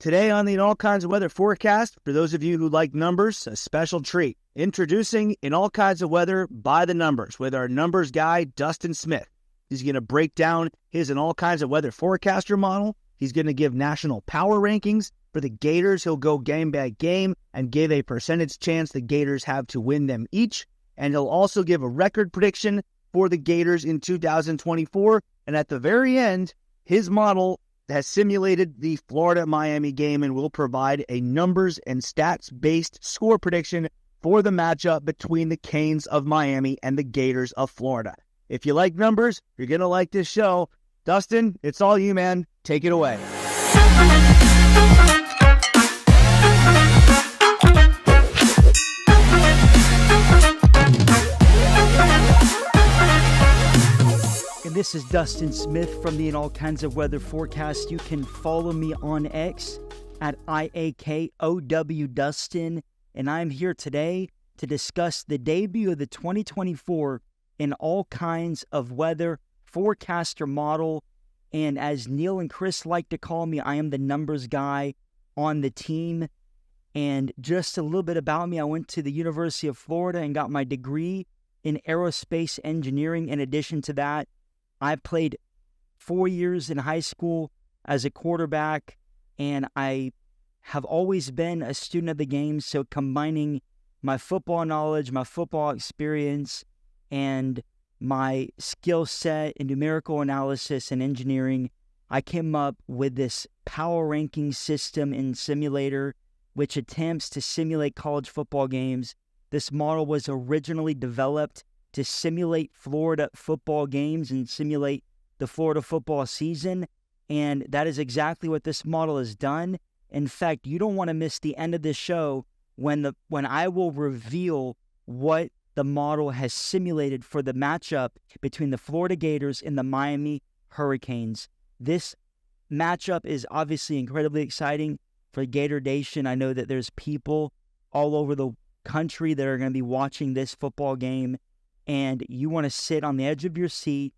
Today on the In All Kinds of Weather forecast, for those of you who like numbers, a special treat. Introducing In All Kinds of Weather by the numbers with our numbers guy, Dustin Smith. He's going to break down his In All Kinds of Weather forecaster model. He's going to give national power rankings. For the Gators, he'll go game by game and give a percentage chance the Gators have to win them each. And he'll also give a record prediction for the Gators in 2024. And at the very end, his model has simulated the Florida-Miami game and will provide a numbers and stats-based score prediction for the matchup between the Canes of Miami and the Gators of Florida. If you like numbers, you're going to like this show. Dustin, it's all you, man. Take it away. This is Dustin Smith from the In All Kinds of Weather forecast. You can follow me on X at IAKOW Dustin, and I'm here today to discuss the debut of the 2024 In All Kinds of Weather forecaster model. And as Neil and Chris like to call me, I am the numbers guy on the team. And just a little bit about me, I went to the University of Florida and got my degree in aerospace engineering. In addition to that, I played 4 years in high school as a quarterback, and I have always been a student of the game. So combining my football knowledge, my football experience, and my skill set in numerical analysis and engineering, I came up with this power ranking system in simulator, which attempts to simulate college football games. This model was originally developed to simulate Florida football games and simulate the Florida football season. And that is exactly what this model has done. In fact, you don't want to miss the end of this show when I will reveal what the model has simulated for the matchup between the Florida Gators and the Miami Hurricanes. This matchup is obviously incredibly exciting for Gator Nation. I know that there's people all over the country that are going to be watching this football game, and you want to sit on the edge of your seat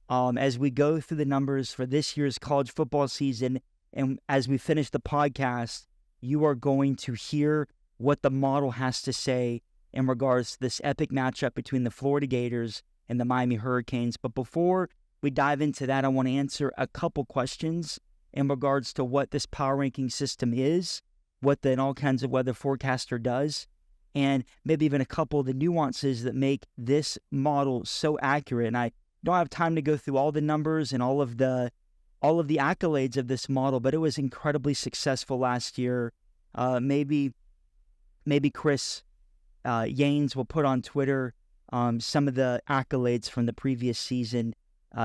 as we go through the numbers for this year's college football season. And as we finish the podcast, you are going to hear what the model has to say in regards to this epic matchup between the Florida Gators and the Miami Hurricanes. But before we dive into that, I want to answer a couple questions in regards to what this power ranking system is, what the In All Kinds of Weather forecaster does, and maybe even a couple of the nuances that make this model so accurate. And I don't have time to go through all the numbers and all of the accolades of this model, but it was incredibly successful last year. Maybe Chris Yanes will put on Twitter some of the accolades from the previous season.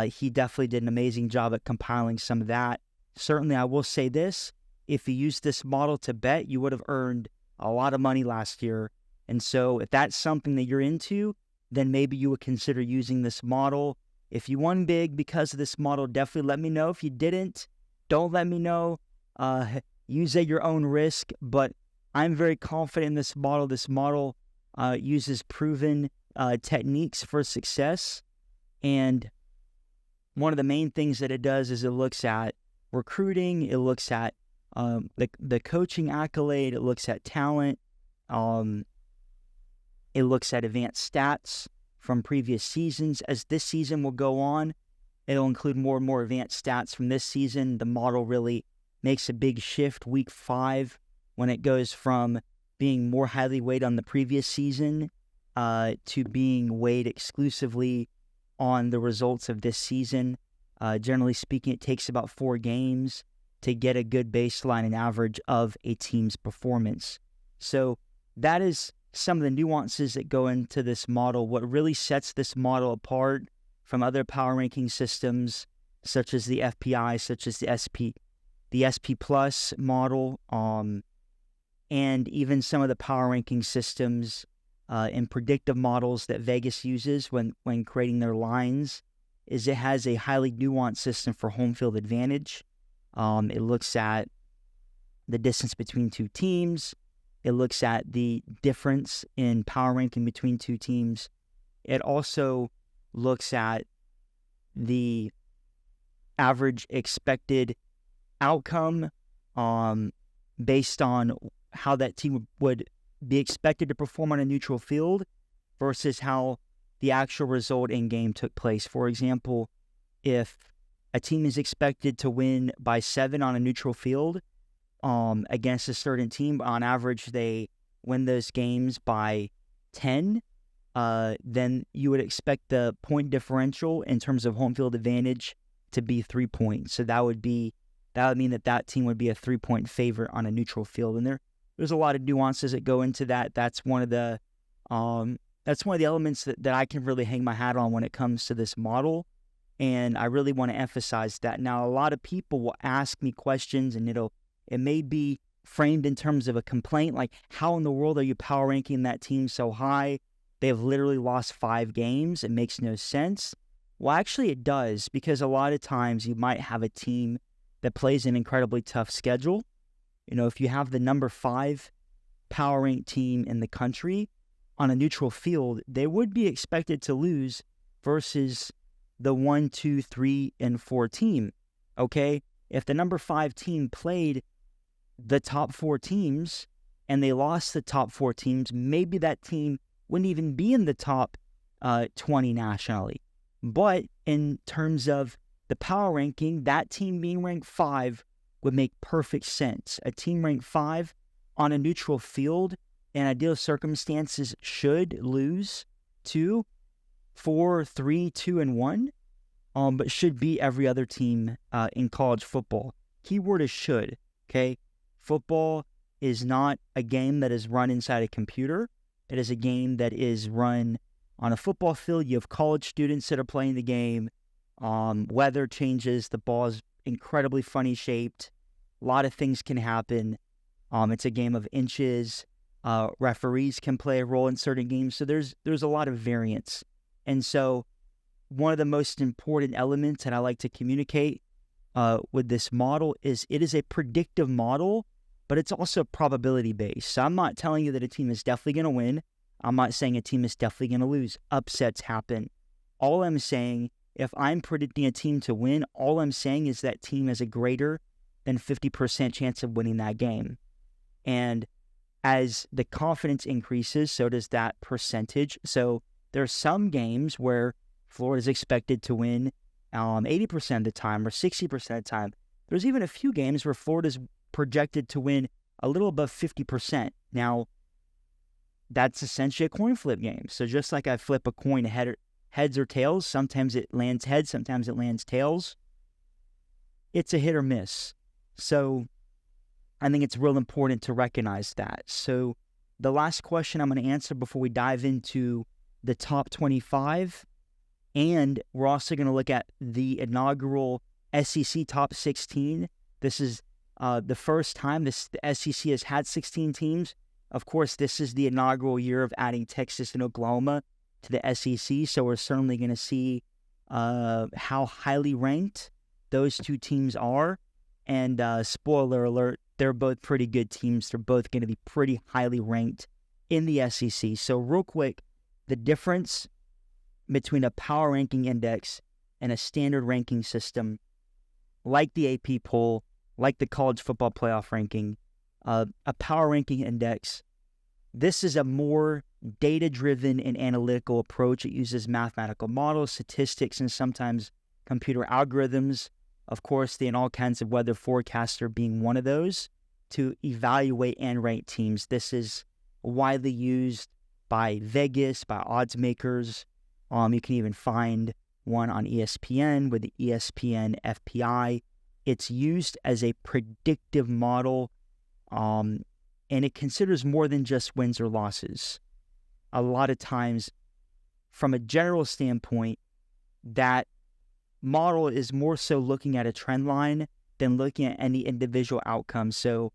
He definitely did an amazing job at compiling some of that. Certainly, I will say this: if you used this model to bet, you would have earned a lot of money last year. And so if that's something that you're into, then maybe you would consider using this model. If you won big because of this model, definitely let me know. If you didn't, don't let me know. Use at your own risk, but I'm very confident in this model. This model uses proven techniques for success. And one of the main things that it does is it looks at recruiting. It looks at the coaching accolade. It looks at talent. It looks at advanced stats from previous seasons. As this season will go on, it'll include more and more advanced stats from this season. The model really makes a big shift week 5 when it goes from being more highly weighed on the previous season to being weighed exclusively on the results of this season. Generally speaking, it takes about 4 games to get a good baseline and average of a team's performance. So that is some of the nuances that go into this model. What really sets this model apart from other power ranking systems, such as the FPI, such as the SP Plus model, and even some of the power ranking systems and predictive models that Vegas uses when creating their lines, is it has a highly nuanced system for home field advantage. It looks at the distance between two teams. It looks at the difference in power ranking between two teams. It also looks at the average expected outcome based on how that team would be expected to perform on a neutral field versus how the actual result in game took place. For example, if a team is expected to win by 7 on a neutral field against a certain team, on average they win those games by 10, then you would expect the point differential in terms of home field advantage to be 3 points. So that would mean that team would be a 3-point favorite on a neutral field. And there's a lot of nuances that go into that. That's one of the elements that I can really hang my hat on when it comes to this model. And I really want to emphasize that. Now, a lot of people will ask me questions, and it may be framed in terms of a complaint, like, how in the world are you power ranking that team so high? They've literally lost 5 games. It makes no sense. Well, actually it does, because a lot of times you might have a team that plays an incredibly tough schedule. If you have the number 5 power ranked team in the country on a neutral field, they would be expected to lose versus the 1, 2, 3, and 4 team. Okay? If the number 5 team played the top 4 teams and they lost the top 4 teams, maybe that team wouldn't even be in the top 20 nationally. But in terms of the power ranking, that team being ranked 5 would make perfect sense. A team ranked 5 on a neutral field in ideal circumstances should lose to 4, 3, 2, and 1, but should beat every other team in college football. Keyword is should, okay? Football is not a game that is run inside a computer. It is a game that is run on a football field. You have college students that are playing the game. Weather changes. The ball is incredibly funny shaped. A lot of things can happen. It's a game of inches. Referees can play a role in certain games. So there's a lot of variance. And so one of the most important elements that I like to communicate with this model is it is a predictive model, but it's also probability based. So I'm not telling you that a team is definitely going to win. I'm not saying a team is definitely going to lose. Upsets happen. All I'm saying, if I'm predicting a team to win, all I'm saying is that team has a greater than 50% chance of winning that game. And as the confidence increases, so does that percentage. So there are some games where Florida is expected to win 80% of the time or 60% of the time. There's even a few games where Florida's projected to win a little above 50%. Now, that's essentially a coin flip game. So just like I flip a coin heads or tails, sometimes it lands heads, sometimes it lands tails. It's a hit or miss. So I think it's real important to recognize that. So the last question I'm going to answer before we dive into the top 25, and we're also going to look at the inaugural SEC top 16. This is the first time the SEC has had 16 teams. Of course, this is the inaugural year of adding Texas and Oklahoma to the SEC, so we're certainly going to see how highly ranked those two teams are. And spoiler alert, they're both pretty good teams. They're both going to be pretty highly ranked in the SEC. So real quick, the difference between a power ranking index and a standard ranking system, like the AP poll, like the college football playoff ranking, a power ranking index, this is a more data-driven and analytical approach. It uses mathematical models, statistics, and sometimes computer algorithms. Of course, the all kinds of weather forecaster being one of those to evaluate and rank teams. This is widely used by Vegas, by odds makers. You can even find one on ESPN with the ESPN FPI. It's used as a predictive model, and it considers more than just wins or losses. A lot of times, from a general standpoint, that model is more so looking at a trend line than looking at any individual outcome. So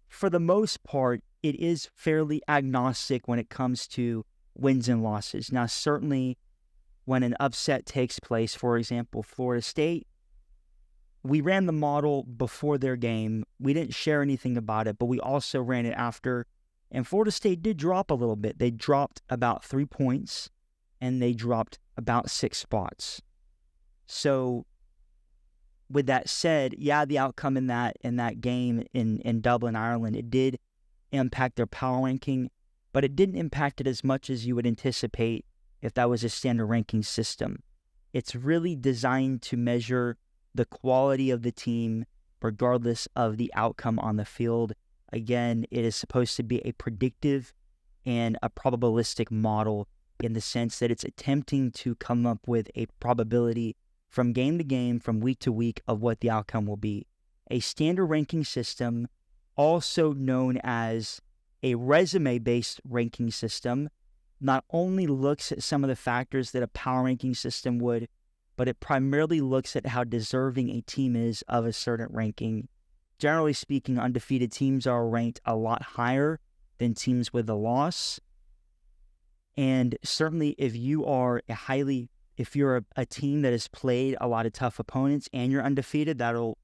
for the most part, it is fairly agnostic when it comes to wins and losses. Now, certainly when an upset takes place, for example, Florida State, we ran the model before their game. We didn't share anything about it, but we also ran it after. And Florida State did drop a little bit. They dropped about 3 points, and they dropped about 6 spots. So with that said, yeah, the outcome in that game in Dublin, Ireland, it did impact their power ranking, but it didn't impact it as much as you would anticipate if that was a standard ranking system. It's really designed to measure the quality of the team regardless of the outcome on the field. Again, it is supposed to be a predictive and a probabilistic model in the sense that it's attempting to come up with a probability from game to game, from week to week, of what the outcome will be. A standard ranking system, also known as a resume-based ranking system, not only looks at some of the factors that a power ranking system would, but it primarily looks at how deserving a team is of a certain ranking. Generally speaking, undefeated teams are ranked a lot higher than teams with a loss. And certainly if you're a team that has played a lot of tough opponents and you're undefeated, that'll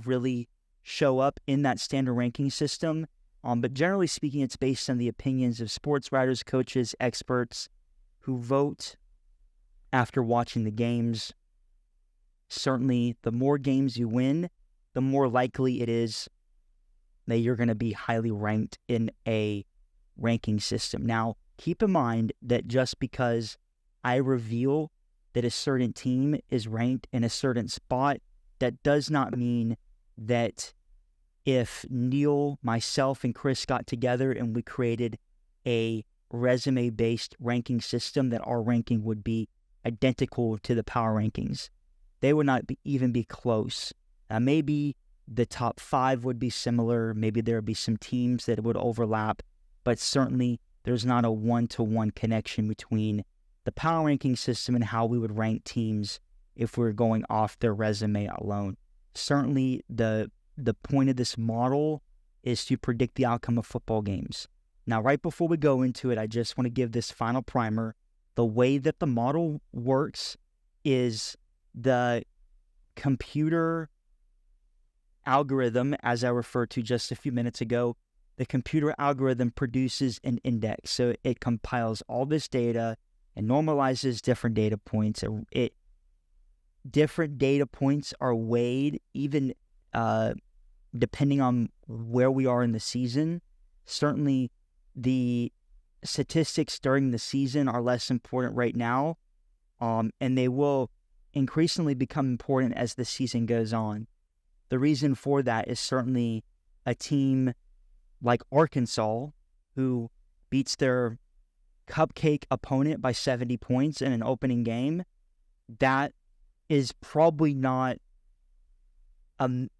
really show up in that standard ranking system. But generally speaking, it's based on the opinions of sports writers, coaches, experts who vote after watching the games. Certainly, the more games you win, the more likely it is that you're going to be highly ranked in a ranking system. Now, keep in mind that just because I reveal that a certain team is ranked in a certain spot, that does not mean that if Neil, myself, and Chris got together and we created a resume-based ranking system, that our ranking would be identical to the power rankings. They would not even be close. Maybe the top 5 would be similar. Maybe there would be some teams that would overlap, but certainly there's not a one-to-one connection between the power ranking system and how we would rank teams if we're going off their resume alone. Certainly, the point of this model is to predict the outcome of football games. Now, right before we go into it, I just want to give this final primer. The way that the model works is the computer algorithm, as I referred to just a few minutes ago. The computer algorithm produces an index. So it compiles all this data and normalizes different data points. Different data points are weighed even depending on where we are in the season. Certainly, the statistics during the season are less important right now, and they will increasingly become important as the season goes on. The reason for that is certainly a team like Arkansas, who beats their cupcake opponent by 70 points in an opening game. That is probably not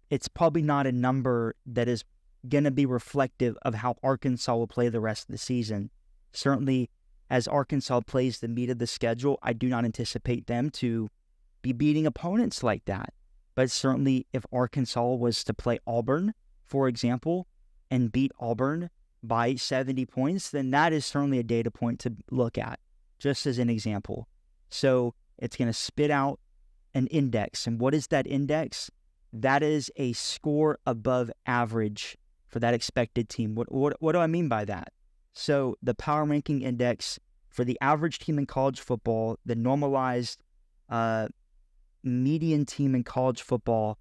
it's probably not a number that is going to be reflective of how Arkansas will play the rest of the season. Certainly, as Arkansas plays the meat of the schedule, I do not anticipate them to be beating opponents like that. But certainly, if Arkansas was to play Auburn, for example, and beat Auburn by 70 points, then that is certainly a data point to look at, just as an example. So it's going to spit out an index. And what is that index? That is a score above average for that expected team. What do I mean by that? So the power ranking index for the average team in college football, the normalized median team in college football,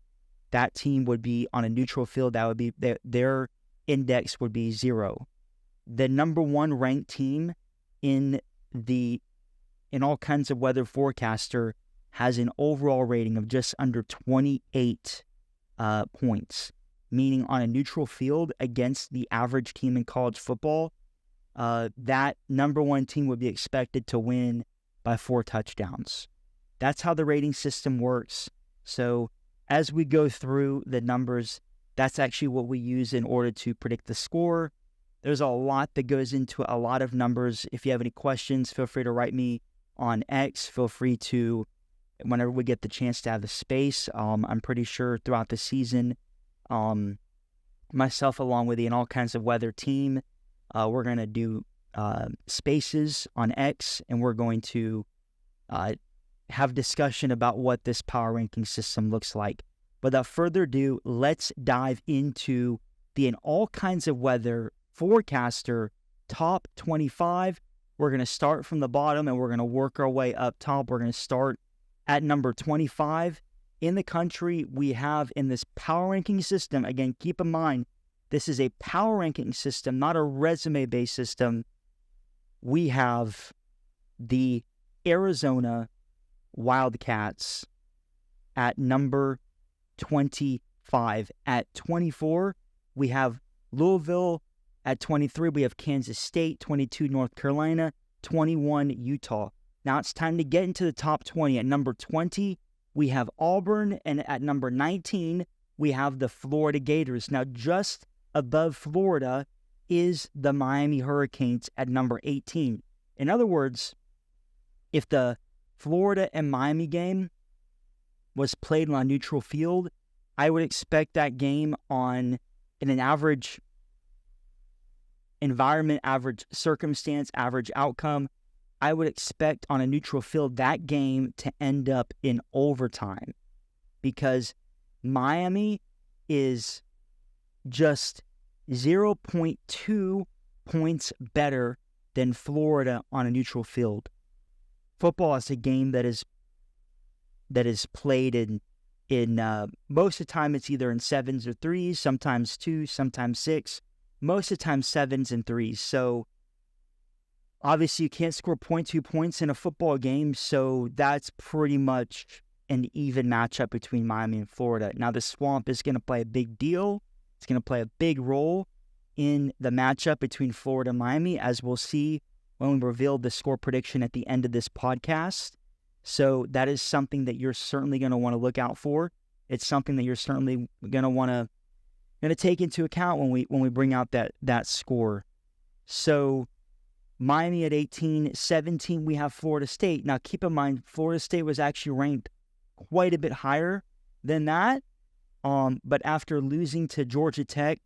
that team would be on a neutral field. That would be their index would be 0. The number 1 ranked team in all kinds of weather forecaster has an overall rating of just under 28 points, meaning on a neutral field against the average team in college football, that number 1 team would be expected to win by 4 touchdowns. That's how the rating system works. So as we go through the numbers, that's actually what we use in order to predict the score. There's a lot that goes into a lot of numbers. If you have any questions, feel free to write me on X. Feel free to, whenever we get the chance to have the space, I'm pretty sure throughout the season, myself along with the All Kinds of Weather team, we're going to do spaces on X, and we're going to have discussion about what this power ranking system looks like. Without further ado, let's dive into the All Kinds of Weather forecaster top 25. We're going to start from the bottom and we're going to work our way up top. We're going to start at number 25. in the country we have in this power ranking system. Again, keep in mind, this is a power ranking system, not a resume-based system. We have the Arizona Wildcats at number 25. At 24, we have Louisville. At 23, we have Kansas State. 22, North Carolina. 21, Utah. Now it's time to get into the top 20. At number 20, we have Auburn. And at number 19, we have the Florida Gators. Now just above Florida is the Miami Hurricanes at number 18. In other words, if the Florida and Miami game was played on a neutral field, I would expect that game in an average environment, average circumstance, average outcome, I would expect on a neutral field that game to end up in overtime, because Miami is just 0.2 points better than Florida on a neutral field. Football is a game that is played in most of the time it's either in sevens or threes, sometimes two, sometimes six, most of the time sevens and threes. So obviously you can't score 0.2 points in a football game, so that's pretty much an even matchup between Miami and Florida. Now the Swamp is going to play a big deal. It's going to play a big role in the matchup between Florida and Miami, as we'll see when we reveal the score prediction at the end of this podcast. So that is something that you're certainly going to want to look out for. It's something that you're certainly going to want to take into account when we bring out that score. So Miami at 18, 17, we have Florida State. Now keep in mind, Florida State was actually ranked quite a bit higher than that. But after losing to Georgia Tech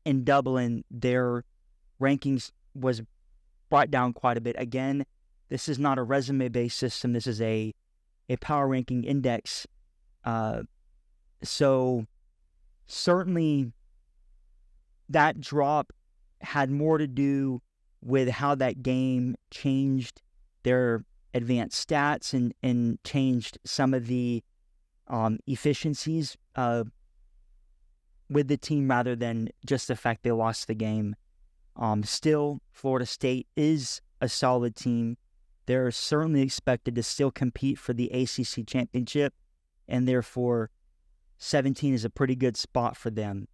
in Dublin, their rankings was brought down quite a bit. Again, this is not a resume-based system. This is a power ranking index. So certainly that drop had more to do with how that game changed their advanced stats and changed some of the efficiencies with the team rather than just the fact they lost the game. Still, Florida State is a solid team. They're certainly expected to still compete for the ACC championship, and therefore 17 is a pretty good spot for them.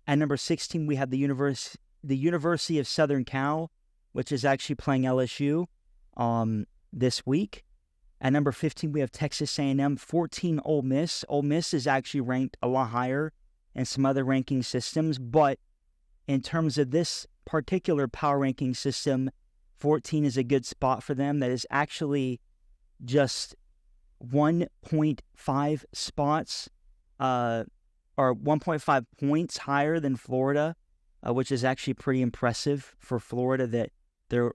At number 16, we have the University of Southern Cal, which is actually playing LSU this week. At number 15, we have Texas A&M. 14, Ole Miss. Ole Miss is actually ranked a lot higher in some other ranking systems, but in terms of this particular power ranking system, 14 is a good spot for them. That is actually just 1.5 spots or 1.5 points higher than Florida, which is actually pretty impressive for Florida, that they're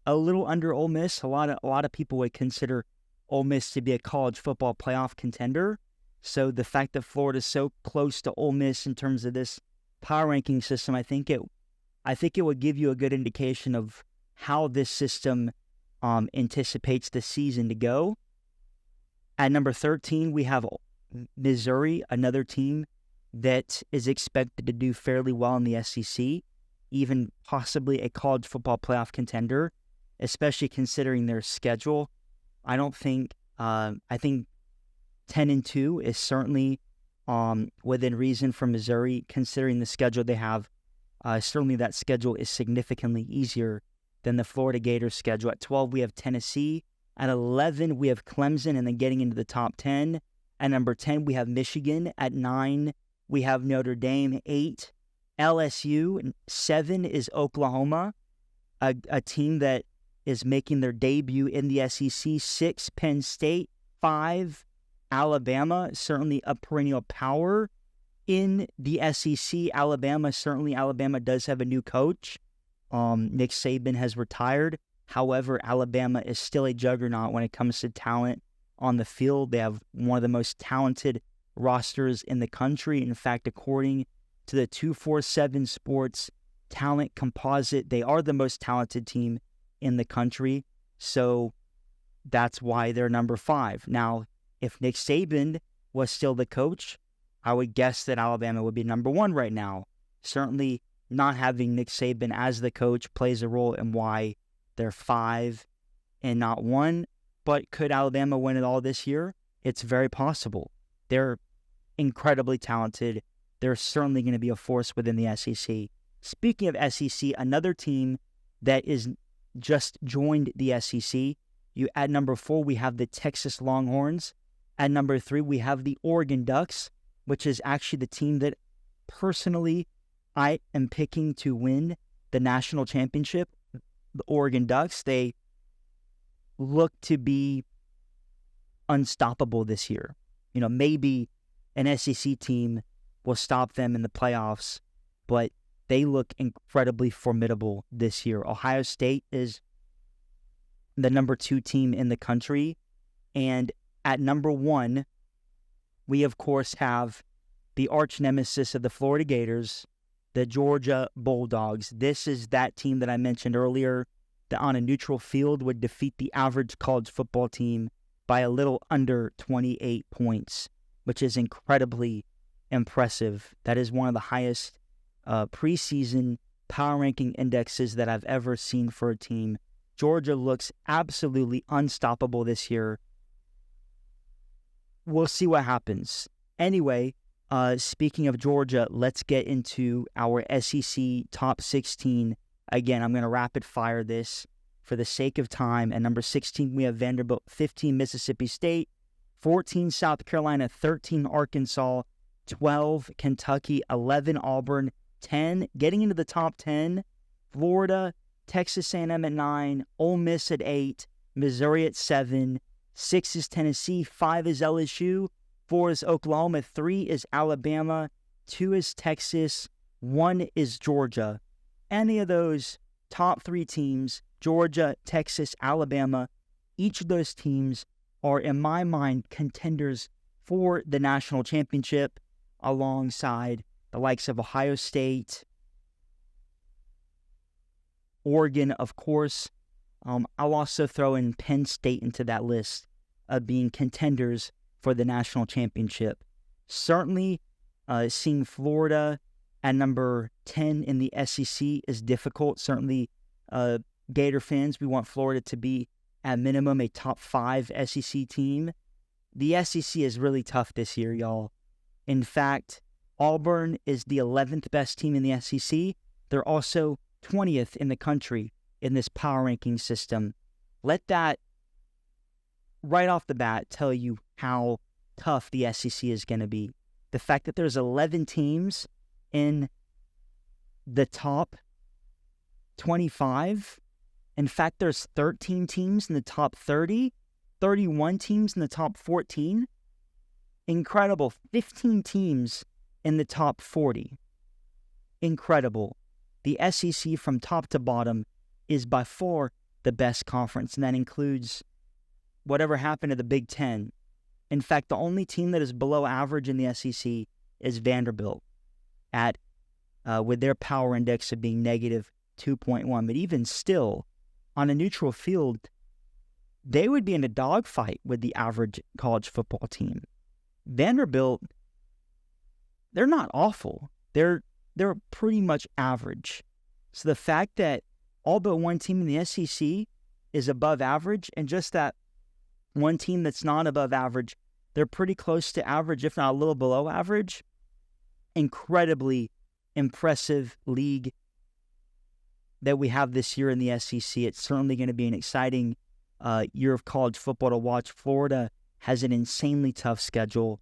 a little under Ole Miss. A lot of people would consider Ole Miss to be a college football playoff contender. So the fact that Florida is so close to Ole Miss in terms of this power ranking system, I think it would give you a good indication of how this system anticipates the season to go. At number 13, we have Missouri, another team that is expected to do fairly well in the SEC, even possibly a college football playoff contender, especially considering their schedule. I think 10-2 is certainly within reason for Missouri, considering the schedule they have. Certainly that schedule is significantly easier than the Florida Gators schedule. At 12, we have Tennessee. At 11, we have Clemson, and then getting into the top 10. At number 10, we have Michigan. At 9, we have Notre Dame. 8, LSU. 7 is Oklahoma, a team that is making their debut in the SEC. 6, Penn State. 5, Alabama, certainly a perennial power in the SEC. Alabama does have a new coach. Nick Saban has retired. However, Alabama is still a juggernaut when it comes to talent on the field. They have one of the most talented rosters in the country. In fact, according to the 247 Sports Talent Composite, they are the most talented team in the country. So that's why they're number 5. Now, if Nick Saban was still the coach, I would guess that Alabama would be number 1 right now. Certainly not having Nick Saban as the coach plays a role in why they're 5 and not 1. But could Alabama win it all this year? It's very possible. They're incredibly talented. They're certainly going to be a force within the SEC. Speaking of SEC, another team that is just joined the SEC. At number 4, we have the Texas Longhorns. At number 3, we have the Oregon Ducks, which is actually the team that personally I am picking to win the national championship. The Oregon Ducks, they look to be unstoppable this year. Maybe an SEC team will stop them in the playoffs, but they look incredibly formidable this year. Ohio State is the number 2 team in the country. And at number 1, we, of course, have the arch nemesis of the Florida Gators, the Georgia Bulldogs. This is that team that I mentioned earlier that on a neutral field would defeat the average college football team by a little under 28 points, which is incredibly impressive. That is one of the highest preseason power ranking indexes that I've ever seen for a team. Georgia looks absolutely unstoppable this year. We'll see what happens. Anyway, speaking of Georgia, let's get into our SEC top 16. Again, I'm going to rapid fire this for the sake of time. At number 16, we have Vanderbilt, 15, Mississippi State, 14, South Carolina, 13, Arkansas, 12, Kentucky, 11, Auburn, 10. Getting into the top 10, Florida, Texas A&M at 9, Ole Miss at 8, Missouri at 7, 6 is Tennessee, 5 is LSU, 4 is Oklahoma, 3 is Alabama, 2 is Texas, 1 is Georgia. Any of those top 3 teams, Georgia, Texas, Alabama, each of those teams are, in my mind, contenders for the national championship alongside the likes of Ohio State, Oregon, of course. I'll also throw in Penn State into that list of being contenders for the national championship. Certainly, seeing Florida at number 10 in the SEC is difficult. Certainly, Gator fans, we want Florida to be, at minimum, a top 5 SEC team. The SEC is really tough this year, y'all. In fact, Auburn is the 11th best team in the SEC. They're also 20th in the country in this power ranking system. Let that, right off the bat, tell you how tough the SEC is going to be. The fact that there's 11 teams in the top 25. In fact, there's 13 teams in the top 30, 31 teams in the top 14. Incredible. 15 teams in the top 40. Incredible. The SEC from top to bottom is by far the best conference, and that includes whatever happened to the Big Ten. In fact, the only team that is below average in the SEC is Vanderbilt at with their power index of being negative 2.1. But even still, on a neutral field, they would be in a dogfight with the average college football team. Vanderbilt, they're not awful. They're pretty much average. So the fact that all but one team in the SEC is above average, and just that one team that's not above average, they're pretty close to average, if not a little below average. Incredibly impressive league that we have this year in the SEC. It's certainly going to be an exciting year of college football to watch. Florida has an insanely tough schedule,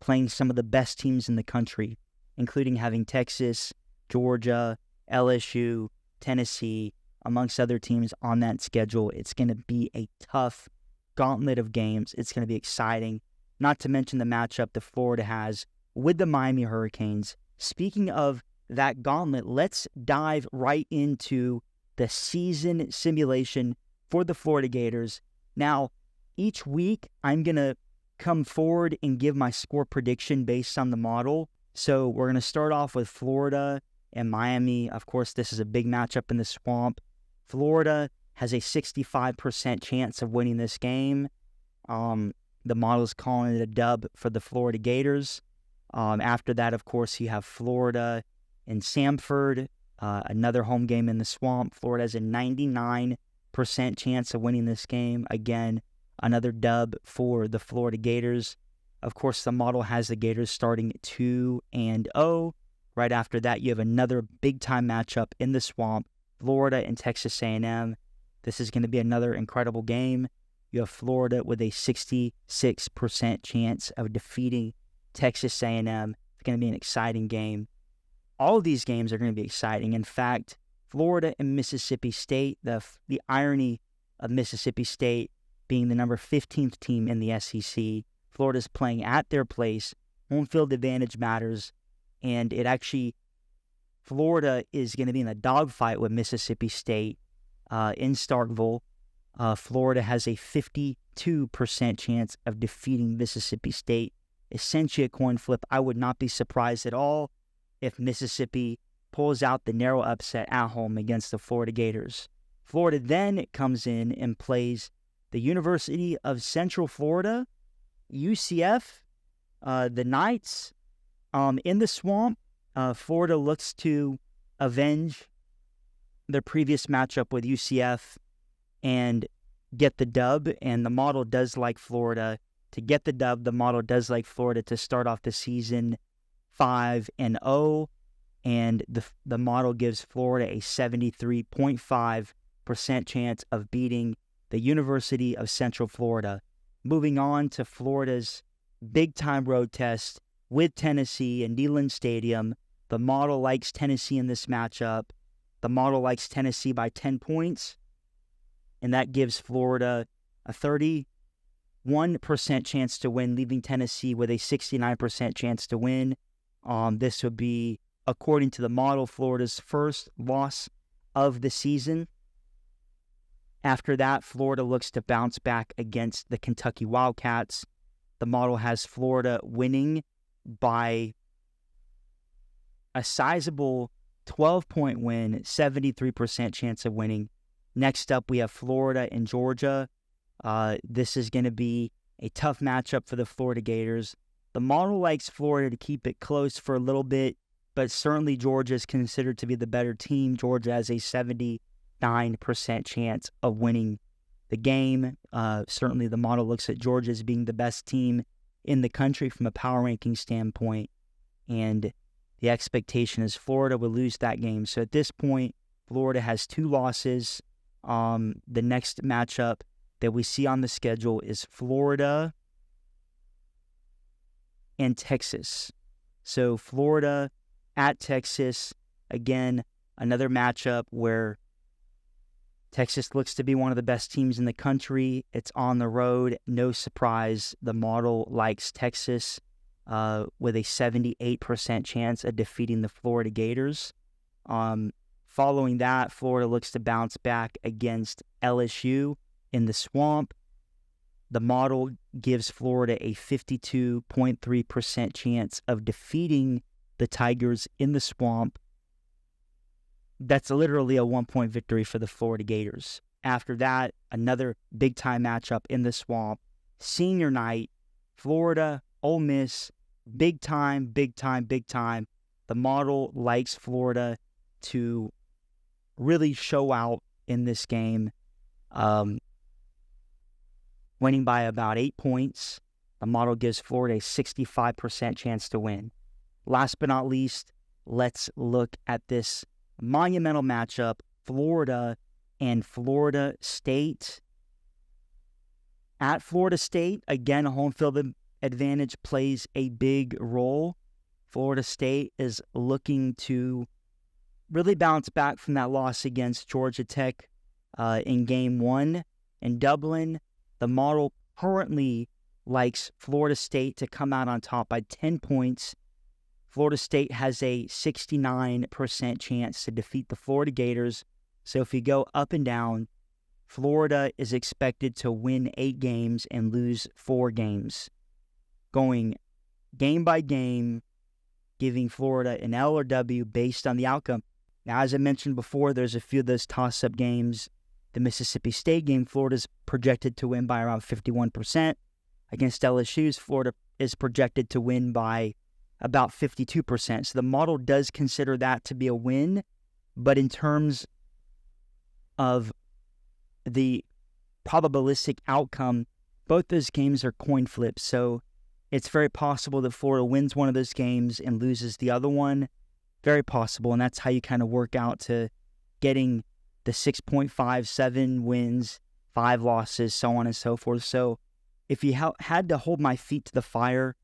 playing some of the best teams in the country, including having Texas, Georgia, LSU, Tennessee, amongst other teams on that schedule. It's going to be a tough gauntlet of games. It's going to be exciting, not to mention the matchup that Florida has with the Miami Hurricanes. Speaking of that gauntlet, let's dive right into the season simulation for the Florida Gators. Now, each week, I'm going to come forward and give my score prediction based on the model. So we're going to start off with Florida and Miami. Of course, this is a big matchup in the Swamp. Florida has a 65% chance of winning this game. The model's calling it a dub for the Florida Gators. After that, of course, you have Florida and Samford, another home game in the Swamp. Florida has a 99% chance of winning this game. Again, another dub for the Florida Gators. Of course, the model has the Gators starting 2-0. Right after that, you have another big-time matchup in the Swamp, Florida and Texas A&M. This is going to be another incredible game. You have Florida with a 66% chance of defeating Texas A&M. It's going to be an exciting game. All of these games are going to be exciting. In fact, Florida and Mississippi State, the irony of Mississippi State being the number 15th team in the SEC, Florida's playing at their place. Home field advantage matters. And Florida is going to be in a dogfight with Mississippi State in Starkville. Florida has a 52% chance of defeating Mississippi State. Essentially a coin flip. I would not be surprised at all if Mississippi pulls out the narrow upset at home against the Florida Gators. Florida then comes in and plays the University of Central Florida, UCF, the Knights. In the Swamp, Florida looks to avenge their previous matchup with UCF and get the dub, and the model does like Florida to get the dub. The model does like Florida to start off the season 5-0, and the model gives Florida a 73.5% chance of beating the University of Central Florida. Moving on to Florida's big-time road test with Tennessee and Neyland Stadium. The model likes Tennessee in this matchup. The model likes Tennessee by 10 points, and that gives Florida a 31% chance to win, leaving Tennessee with a 69% chance to win. This would be, according to the model, Florida's first loss of the season. After that, Florida looks to bounce back against the Kentucky Wildcats. The model has Florida winning by a sizable 12-point win, 73% chance of winning. Next up, we have Florida and Georgia. This is going to be a tough matchup for the Florida Gators. The model likes Florida to keep it close for a little bit, but certainly Georgia is considered to be the better team. Georgia has a 79% chance of winning the game. Certainly the model looks at Georgia as being the best team in the country from a power ranking standpoint, and the expectation is Florida will lose that game. So at this point, Florida has 2 losses. The next matchup that we see on the schedule is Florida and Texas. So Florida at Texas, again, another matchup where Texas looks to be one of the best teams in the country. It's on the road. No surprise, the model likes Texas with a 78% chance of defeating the Florida Gators. Following that, Florida looks to bounce back against LSU in the Swamp. The model gives Florida a 52.3% chance of defeating the Tigers in the Swamp. That's literally a 1-point victory for the Florida Gators. After that, another big-time matchup in the Swamp. Senior night, Florida, Ole Miss, big time. The model likes Florida to really show out in this game, winning by about 8 points. The model gives Florida a 65% chance to win. Last but not least, let's look at this monumental matchup, Florida and Florida State. At Florida State, again, home field advantage plays a big role. Florida State is looking to really bounce back from that loss against Georgia Tech in Game 1 in Dublin. The model currently likes Florida State to come out on top by 10 points. Florida State has a 69% chance to defeat the Florida Gators. So if you go up and down, Florida is expected to win 8 games and lose 4 games. Going game by game, giving Florida an L or W based on the outcome. Now, as I mentioned before, there's a few of those toss-up games. The Mississippi State game, Florida's projected to win by around 51%. Against LSU, Florida is projected to win by about 52%. So the model does consider that to be a win, but in terms of the probabilistic outcome, both those games are coin flips. So it's very possible that Florida wins one of those games and loses the other one. Very possible, and that's how you kind of work out to getting the 6.57 wins, 5 losses, so on and so forth. So if you had to hold my feet to the fire,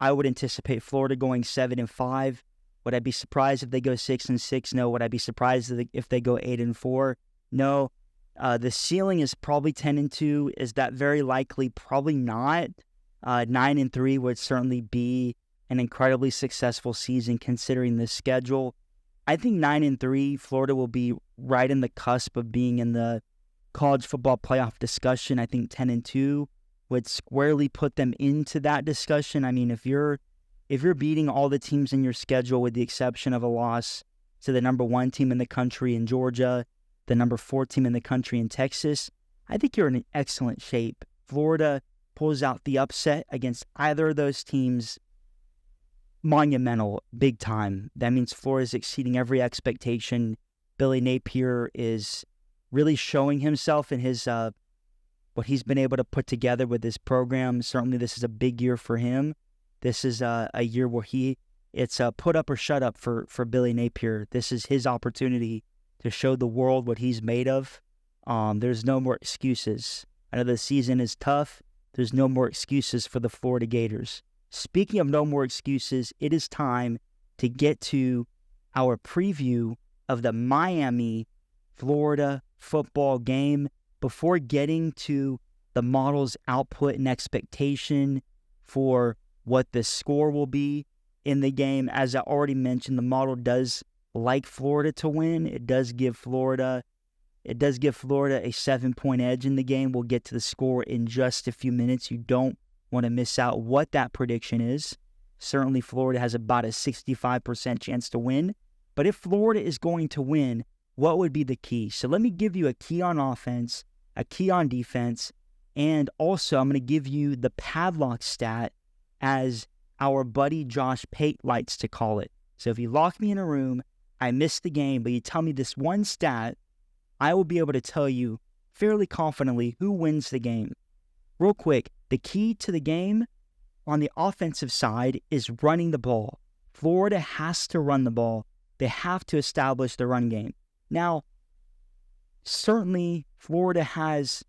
I would anticipate Florida going 7-5. Would I be surprised if they go 6-6? No. Would I be surprised if they go 8-4? No. The ceiling is probably 10-2. Is that very likely? Probably not. 9-3 would certainly be an incredibly successful season considering the schedule. I think 9-3, Florida will be right in the cusp of being in the college football playoff discussion. I think 10-2 would squarely put them into that discussion. I mean, if you're beating all the teams in your schedule with the exception of a loss to the number 1 team in the country in Georgia, the number 4 team in the country in Texas, I think you're in excellent shape. Florida pulls out the upset against either of those teams, monumental, big time. That means Florida is exceeding every expectation. Billy Napier is really showing himself in his what he's been able to put together with this program. Certainly this is a big year for him. This is a year where it's a put up or shut up for Billy Napier. This is his opportunity to show the world what he's made of. There's no more excuses. I know the season is tough. There's no more excuses for the Florida Gators. Speaking of no more excuses, it is time to get to our preview of the Miami-Florida football game. Before getting to the model's output and expectation for what the score will be in the game, as I already mentioned, the model does like Florida to win. It does give Florida a 7-point edge in the game. We'll get to the score in just a few minutes. You don't want to miss out what that prediction is. Certainly Florida has about a 65% chance to win. But if Florida is going to win, what would be the key? So let me give you a key on offense, a key on defense, and also I'm going to give you the padlock stat, as our buddy Josh Pate likes to call it. So if you lock me in a room, I missed the game, but you tell me this one stat, I will be able to tell you fairly confidently who wins the game. Real quick, the key to the game on the offensive side is running the ball. Florida has to run the ball. They have to establish the run game. Now, certainly Florida has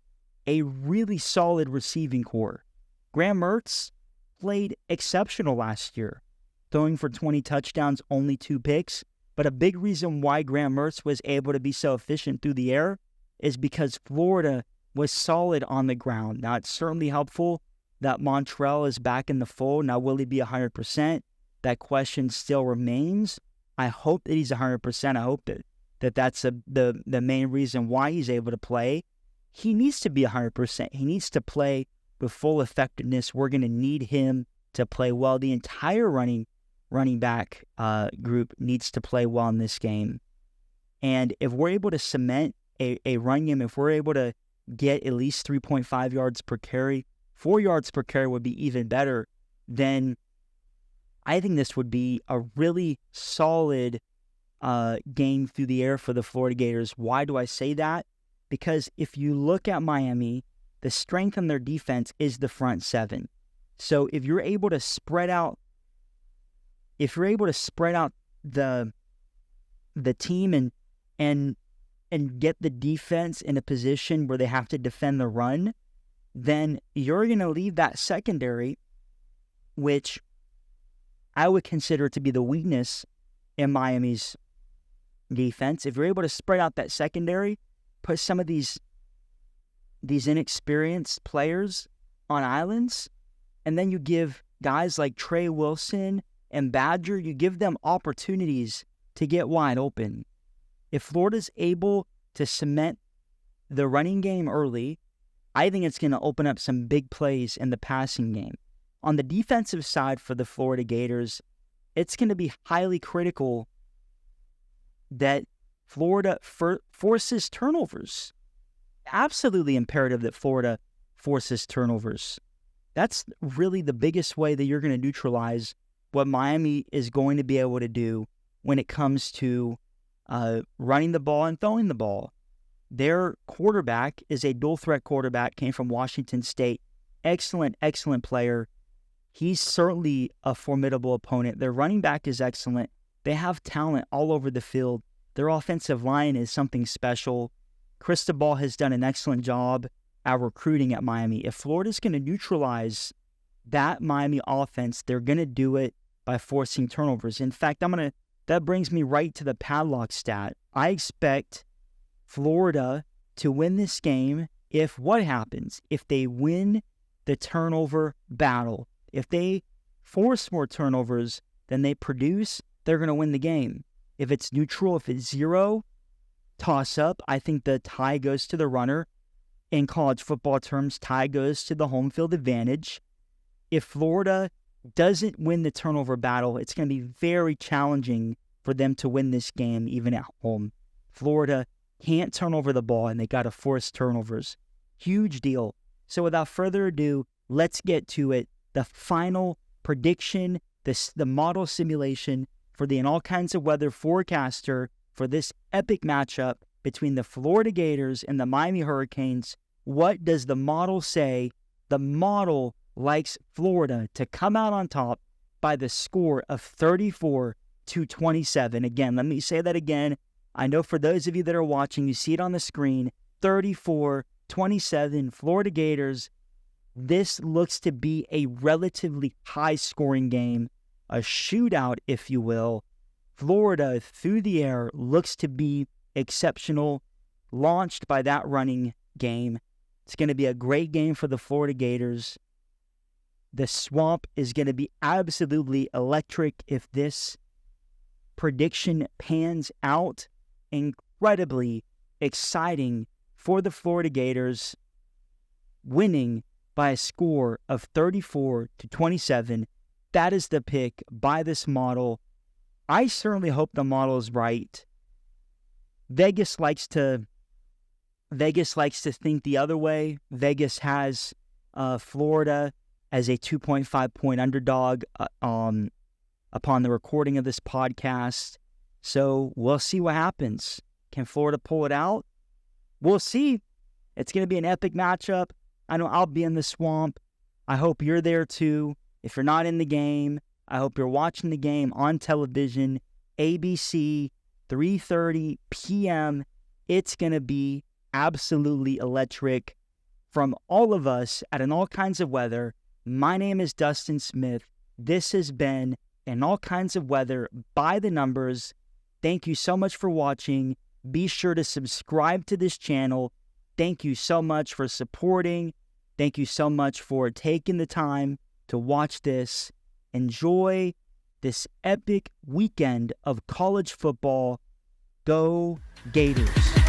a really solid receiving core. Graham Mertz played exceptional last year, throwing for 20 touchdowns, only 2 picks. But a big reason why Graham Mertz was able to be so efficient through the air is because Florida was solid on the ground. Now, it's certainly helpful that Montrell is back in the fold. Now, will he be 100%? That question still remains. I hope that he's 100%. I hope that's the main reason why he's able to play. He needs to be 100%. He needs to play with full effectiveness. We're going to need him to play well. The entire running back group needs to play well in this game. And if we're able to cement a run game, if we're able to get at least 3.5 yards per carry, 4 yards per carry would be even better, then I think this would be a really solid game through the air for the Florida Gators. Why do I say that? Because if you look at Miami, the strength in their defense is the front 7. So if you're able to spread out the team and get the defense in a position where they have to defend the run, then you're going to leave that secondary, which I would consider to be the weakness in Miami's defense. If you're able to spread out that secondary, put some of these inexperienced players on islands, and then you give guys like Trey Wilson and Badger, you give them opportunities to get wide open. If Florida's able to cement the running game early, I think it's going to open up some big plays in the passing game. On the defensive side for the Florida Gators, it's going to be highly critical that Florida forces turnovers. Absolutely imperative that Florida forces turnovers. That's really the biggest way that you're going to neutralize what Miami is going to be able to do when it comes to running the ball and throwing the ball. Their quarterback is a dual-threat quarterback, came from Washington State. Excellent, excellent player. He's certainly a formidable opponent. Their running back is excellent. They have talent all over the field. Their offensive line is something special. Cristobal has done an excellent job at recruiting at Miami. If Florida's going to neutralize that Miami offense, they're going to do it by forcing turnovers. In fact, that brings me right to the padlock stat. I expect Florida to win this game if what happens? If they win the turnover battle. If they force more turnovers than they produce, they're going to win the game. If it's neutral, if it's 0, toss up, I think the tie goes to the runner. In college football terms, tie goes to the home field advantage. If Florida doesn't win the turnover battle, it's going to be very challenging for them to win this game, even at home. Florida can't turn over the ball, and they got to force turnovers. Huge deal. So without further ado, let's get to it. The final prediction, the model simulation for the In All Kinds of Weather forecaster for this epic matchup between the Florida Gators and the Miami Hurricanes. What does the model say? The model likes Florida to come out on top by the score of 34-27. Again, let me say that again. I know for those of you that are watching, you see it on the screen, 34-27, Florida Gators. This looks to be a relatively high-scoring game, a shootout, if you will. Florida, through the air, looks to be exceptional, launched by that running game. It's going to be a great game for the Florida Gators. The Swamp is going to be absolutely electric if this prediction pans out. Incredibly exciting for the Florida Gators, winning by a score of 34-27. That is the pick by this model. I certainly hope the model is right. Vegas likes to think the other way. Vegas has Florida as a 2.5 point underdog upon the recording of this podcast. So we'll see what happens. Can Florida pull it out? We'll see. It's going to be an epic matchup. I know I'll be in the Swamp. I hope you're there too. If you're not in the game, I hope you're watching the game on television, ABC, 3:30 p.m. It's going to be absolutely electric. From all of us at In All Kinds of Weather, my name is Dustin Smith. This has been In All Kinds of Weather by the Numbers. Thank you so much for watching. Be sure to subscribe to this channel. Thank you so much for supporting. Thank you so much for taking the time to watch this. Enjoy this epic weekend of college football. Go Gators.